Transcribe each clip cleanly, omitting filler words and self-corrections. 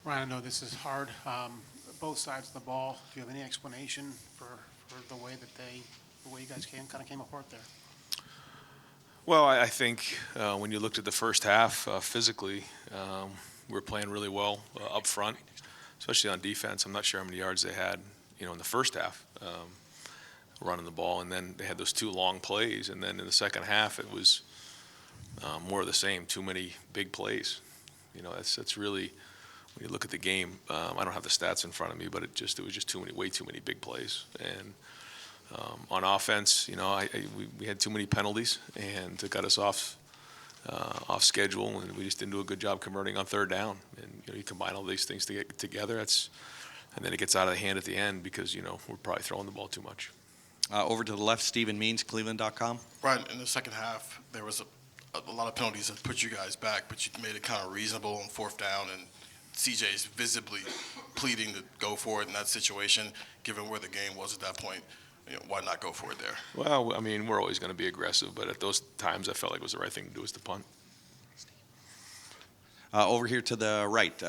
Ryan, I know this is hard. Both sides of the ball. Do you have any explanation for the way the way you guys kind of came apart there? Well, I think when you looked at the first half physically, we were playing really well up front, especially on defense. I'm not sure how many yards they had, in the first half running the ball, and then they had those two long plays, and then in the second half it was more of the same. Too many big plays. That's really when you look at the game. I don't have the stats in front of me, but it was just way too many big plays. And on offense, we had too many penalties, and it got us off schedule, and we just didn't do a good job converting on third down. And you combine all these things to get together, and then it gets out of the hand at the end because we're probably throwing the ball too much. Over to the left, Stephen Means, Cleveland.com. Right, in the second half, there was a lot of penalties that put you guys back, but you made it kind of reasonable on fourth down, and CJ's visibly pleading to go for it in that situation. Given where the game was at that point, why not go for it there? Well, I mean, we're always going to be aggressive, but at those times I felt like it was the right thing to do was to punt. Over here to the right,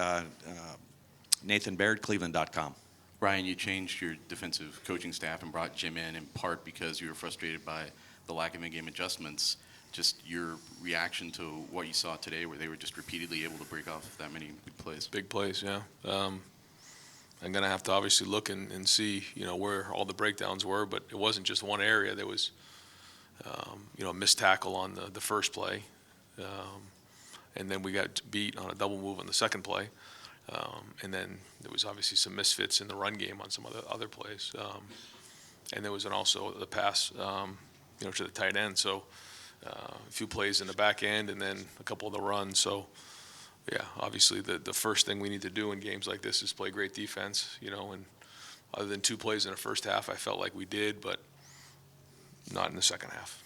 Nathan Baird, Cleveland.com. Ryan, you changed your defensive coaching staff and brought Jim in part because you were frustrated by the lack of in-game adjustments. Just your reaction to what you saw today, where they were just repeatedly able to break off that many big plays. Big plays, yeah. I'm going to have to obviously look and see, where all the breakdowns were, but it wasn't just one area. There was, a missed tackle on the first play, and then we got beat on a double move on the second play, and then there was obviously some misfits in the run game on some other plays, and there was also the pass, to the tight end. So a few plays in the back end, and then a couple of the runs. So. Yeah, obviously the first thing we need to do in games like this is play great defense, and other than two plays in the first half, I felt like we did, but not in the second half.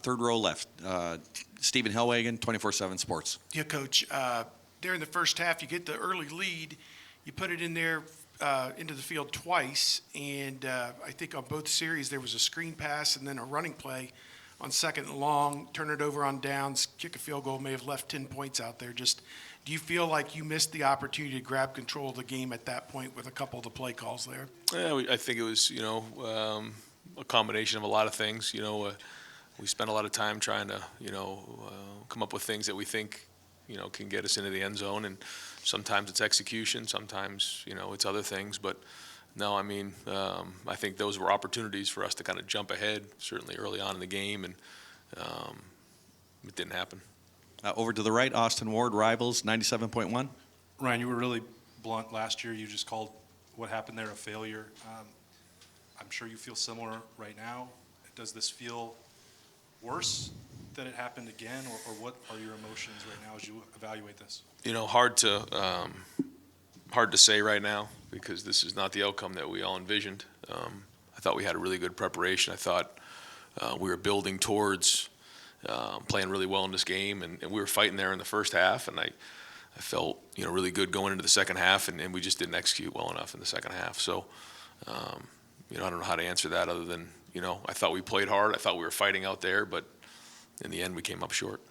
Third row left, Stephen Hellwagen, 24/7 Sports. Yeah, Coach. During the first half, you get the early lead. You put it in there into the field twice, and I think on both series there was a screen pass and then a running play on second and long, turn it over on downs, kick a field goal, may have left 10 points out there. Just, do you feel like you missed the opportunity to grab control of the game at that point with a couple of the play calls there? Yeah, I think it was, a combination of a lot of things. We spent a lot of time trying to, come up with things that we think, can get us into the end zone. And sometimes it's execution, sometimes, it's other things. But no, I mean, I think those were opportunities for us to kind of jump ahead, certainly early on in the game, and it didn't happen. Over to the right, Austin Ward, Rivals, 97.1. Ryan, you were really blunt last year. You just called what happened there a failure. I'm sure you feel similar right now. Does this feel worse that it happened again, or what are your emotions right now as you evaluate this? Hard to say right now because this is not the outcome that we all envisioned. I thought we had a really good preparation. I thought we were building towards playing really well in this game, and we were fighting there in the first half, and I felt really good going into the second half, and we just didn't execute well enough in the second half. So I don't know how to answer that other than I thought we played hard. I thought we were fighting out there, but in the end we came up short.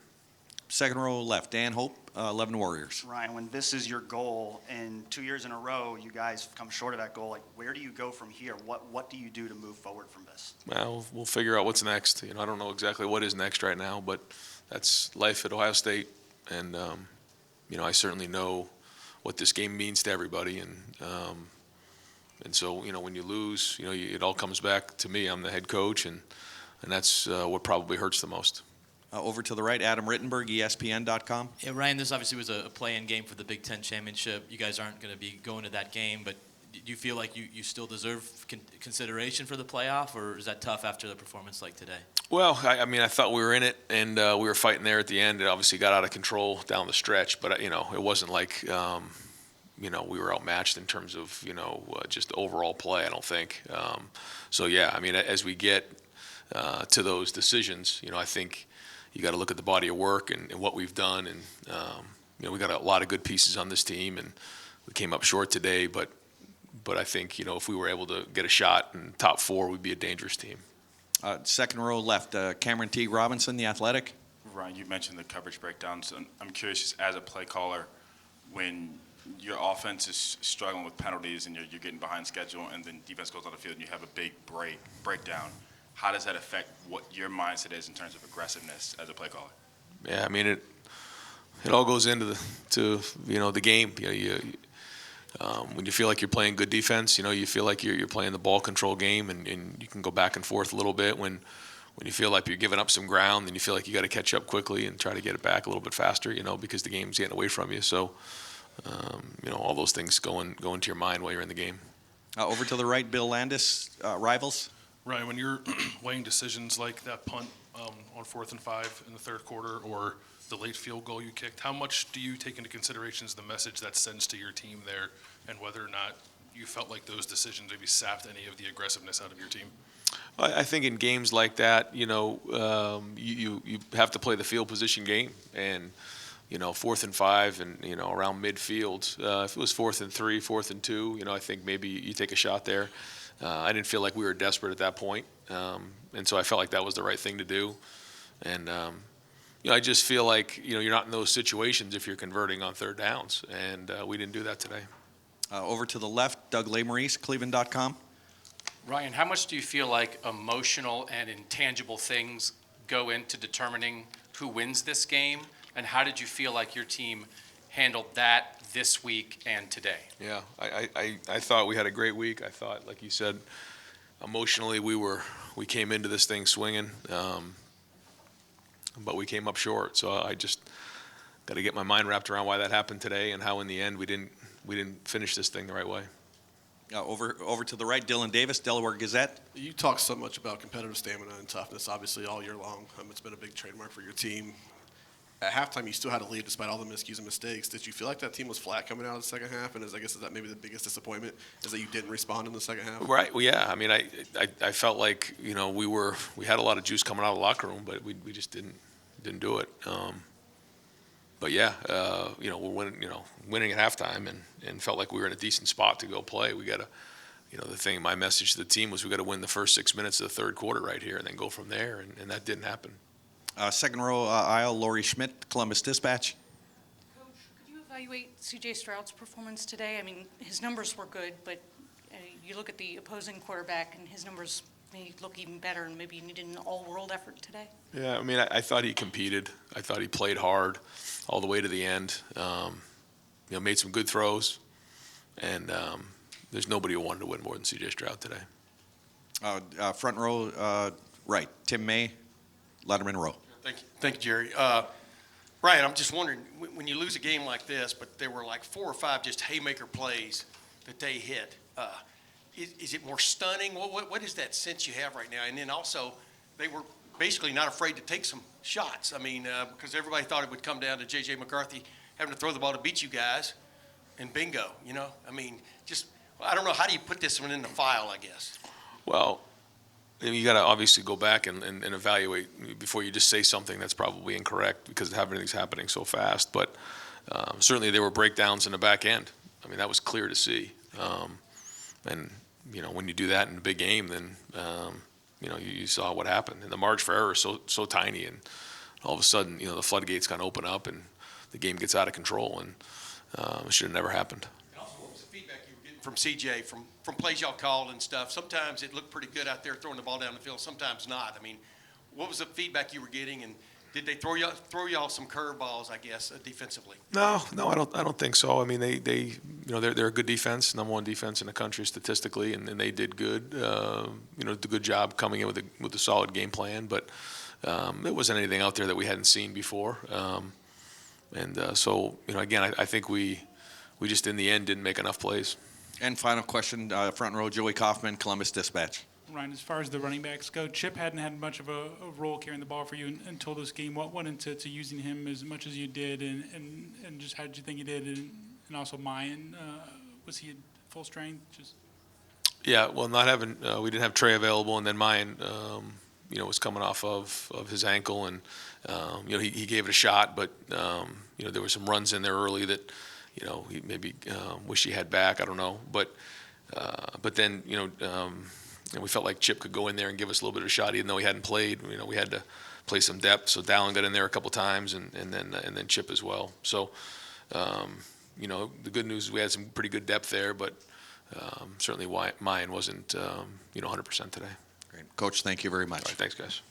Second row left, Dan Hope, 11 Warriors. Ryan, when this is your goal and 2 years in a row you guys come short of that goal, like where do you go from here? What do you do to move forward from this? Well, we'll figure out what's next. I don't know exactly what is next right now, but that's life at Ohio State, and I certainly know what this game means to everybody, and so when you lose, it all comes back to me. I'm the head coach, and that's what probably hurts the most. Over to the right, Adam Rittenberg, ESPN.com. Yeah, Ryan, this obviously was a play-in game for the Big Ten championship. You guys aren't going to be going to that game, but do you feel like you still deserve consideration for the playoff, or is that tough after the performance like today? Well, I mean, I thought we were in it, and we were fighting there at the end. It obviously got out of control down the stretch, but it wasn't like we were outmatched in terms of just overall play. I don't think. So yeah, I mean, as we get to those decisions, I think you got to look at the body of work and what we've done, and we got a lot of good pieces on this team, and we came up short today, but I think if we were able to get a shot in top four, we'd be a dangerous team. Second row left, Cameron T. Robinson, The Athletic. Ryan, you mentioned the coverage breakdowns, and I'm curious, just as a play caller, when your offense is struggling with penalties and you're getting behind schedule, and then defense goes on the field and you have a big breakdown. How does that affect what your mindset is in terms of aggressiveness as a play caller? Yeah, I mean, it all goes into the game. When you feel like you're playing good defense, you feel like you're playing the ball control game, and you can go back and forth a little bit. When you feel like you're giving up some ground, then you feel like you got to catch up quickly and try to get it back a little bit faster, because the game's getting away from you. So, all those things go into your mind while you're in the game. Over to the right, Bill Landis, Rivals. Ryan, when you're weighing decisions like that punt on 4th and 5 in the third quarter, or the late field goal you kicked, how much do you take into consideration the message that sends to your team there, and whether or not you felt like those decisions maybe sapped any of the aggressiveness out of your team? I think in games like that, you have to play the field position game, and 4th and 5, and around midfield. If it was 4th and 3, 4th and 2, I think maybe you take a shot there. I didn't feel like we were desperate at that point, and so I felt like that was the right thing to do. And I just feel like you're not in those situations if you're converting on third downs, and we didn't do that today. Over to the left, Doug Lesmerises, Cleveland.com. Ryan, how much do you feel like emotional and intangible things go into determining who wins this game? And how did you feel like your team handled that this week and today? Yeah, I thought we had a great week. I thought, like you said, emotionally we came into this thing swinging, but we came up short. So I just got to get my mind wrapped around why that happened today and how in the end we didn't finish this thing the right way. Over to the right, Dylan Davis, Delaware Gazette. You talk so much about competitive stamina and toughness, obviously, all year long. It's been a big trademark for your team. At halftime, you still had to lead despite all the miscues and mistakes. Did you feel like that team was flat coming out of the second half? And is that maybe the biggest disappointment, is that you didn't respond in the second half? Right. Well, yeah. I mean, I felt like we had a lot of juice coming out of the locker room, but we just didn't do it. But yeah, we're winning at halftime, and felt like we were in a decent spot to go play. We got to, my message to the team was we got to win the first 6 minutes of the third quarter right here, and then go from there, and that didn't happen. Second row aisle, Lori Schmidt, Columbus Dispatch. Coach, could you evaluate C.J. Stroud's performance today? I mean, his numbers were good, but you look at the opposing quarterback, and his numbers may look even better, and maybe you needed an all-world effort today. Yeah, I mean, I thought he competed. I thought he played hard all the way to the end. Made some good throws, and there's nobody who wanted to win more than C.J. Stroud today. Front row, right, Tim May, Letterman Row. Thank you, Jerry. Ryan, I'm just wondering, when you lose a game like this, but there were like 4 or 5 just haymaker plays that they hit, is it more stunning? What is that sense you have right now? And then also, they were basically not afraid to take some shots. I mean, because everybody thought it would come down to J.J. McCarthy having to throw the ball to beat you guys, and bingo, I mean, I don't know, how do you put this one in the file, I guess? Well, you got to obviously go back and evaluate before you just say something that's probably incorrect, because everything's happening so fast. But certainly there were breakdowns in the back end. I mean, that was clear to see. And when you do that in a big game, then you saw what happened. And the margin for error is so tiny, and all of a sudden, the floodgates kind of open up, and the game gets out of control, and it should have never happened. And also, what was the feedback you were getting from CJ from plays y'all called and stuff? Sometimes it looked pretty good out there throwing the ball down the field, sometimes not. I mean, what was the feedback you were getting, and did they throw y'all some curveballs, I guess, defensively? No, I don't think so. I mean, they're a good defense, number 1 defense in the country statistically, and they did good. Did a good job coming in with a solid game plan, but there wasn't anything out there that we hadn't seen before. So again, I think we just in the end didn't make enough plays. And final question, front row, Joey Kaufman, Columbus Dispatch. Ryan, as far as the running backs go, Chip hadn't had much of a role carrying the ball for you until this game. What went into using him as much as you did, and just how did you think he did? And also Mayan, was he at full strength? Yeah, well, not having we didn't have Trey available, and then Mayan, was coming off of his ankle, and he gave it a shot, but there were some runs in there early that he maybe wish he had back. I don't know, but then and we felt like Chip could go in there and give us a little bit of a shot, even though he hadn't played. We had to play some depth, so Dallin got in there a couple times, and then Chip as well. So you know, the good news is we had some pretty good depth there, but certainly Mayan wasn't, you know, 100% today. Great. Coach, thank you very much. All right, thanks, guys.